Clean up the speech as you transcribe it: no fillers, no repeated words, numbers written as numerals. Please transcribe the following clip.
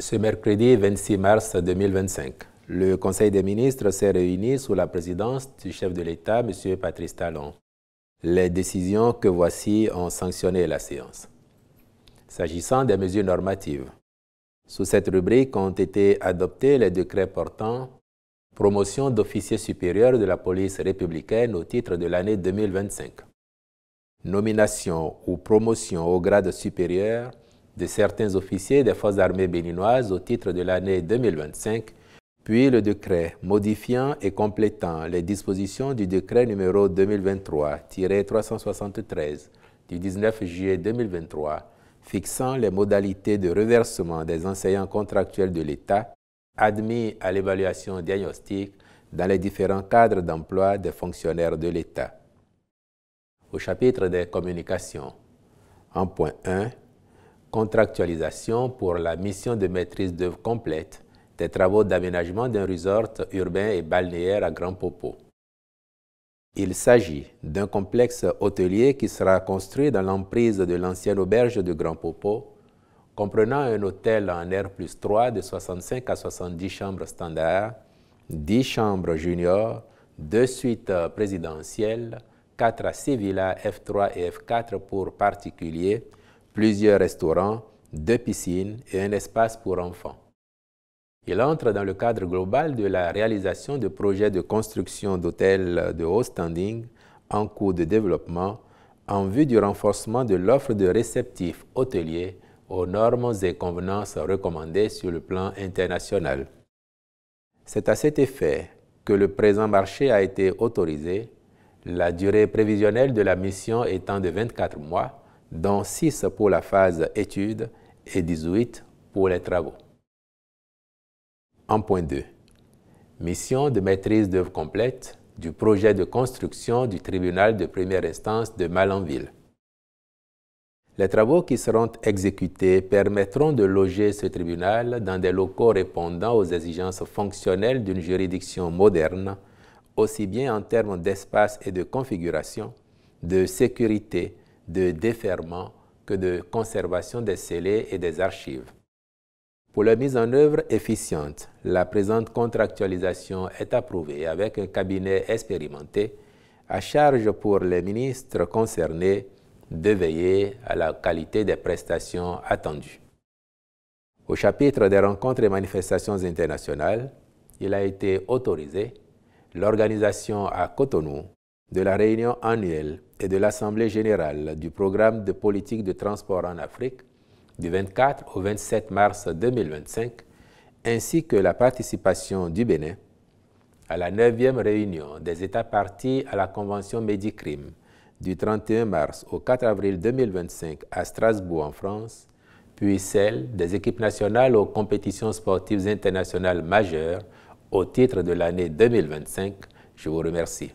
Ce mercredi 26 mars 2025, le Conseil des ministres s'est réuni sous la présidence du chef de l'État, M. Patrice Talon. Les décisions que voici ont sanctionné la séance. S'agissant des mesures normatives, sous cette rubrique ont été adoptés les décrets portant promotion d'officiers supérieurs de la police républicaine au titre de l'année 2025, nomination ou promotion au grade supérieur de certains officiers des forces armées béninoises au titre de l'année 2025, puis le décret modifiant et complétant les dispositions du décret numéro 2023-373 du 19 juillet 2023 fixant les modalités de reversement des enseignants contractuels de l'État admis à l'évaluation diagnostique dans les différents cadres d'emploi des fonctionnaires de l'État. Au chapitre des communications, en point 1, contractualisation pour la mission de maîtrise d'œuvre complète des travaux d'aménagement d'un resort urbain et balnéaire à Grand Popo. Il s'agit d'un complexe hôtelier qui sera construit dans l'emprise de l'ancienne auberge de Grand Popo, comprenant un hôtel en R+3 de 65 à 70 chambres standards, 10 chambres juniors, 2 suites présidentielles, 4 à 6 villas F3 et F4 pour particuliers, plusieurs restaurants, 2 piscines et un espace pour enfants. Il entre dans le cadre global de la réalisation de projets de construction d'hôtels de haut standing en cours de développement en vue du renforcement de l'offre de réceptifs hôteliers aux normes et convenances recommandées sur le plan international. C'est à cet effet que le présent marché a été autorisé, la durée prévisionnelle de la mission étant de 24 mois, dont 6 pour la phase études et 18 pour les travaux. En point 2, mission de maîtrise d'œuvre complète du projet de construction du tribunal de première instance de Malanville. Les travaux qui seront exécutés permettront de loger ce tribunal dans des locaux répondant aux exigences fonctionnelles d'une juridiction moderne, aussi bien en termes d'espace et de configuration, de sécurité, de déferrement que de conservation des scellés et des archives. Pour la mise en œuvre efficiente, la présente contractualisation est approuvée avec un cabinet expérimenté à charge pour les ministres concernés de veiller à la qualité des prestations attendues. Au chapitre des rencontres et manifestations internationales, il a été autorisé l'organisation à Cotonou de la réunion annuelle et de l'Assemblée générale du programme de politique de transport en Afrique du 24 au 27 mars 2025, ainsi que la participation du Bénin à la 9e réunion des États partis à la Convention Médicrime du 31 mars au 4 avril 2025 à Strasbourg en France, puis celle des équipes nationales aux compétitions sportives internationales majeures au titre de l'année 2025. Je vous remercie.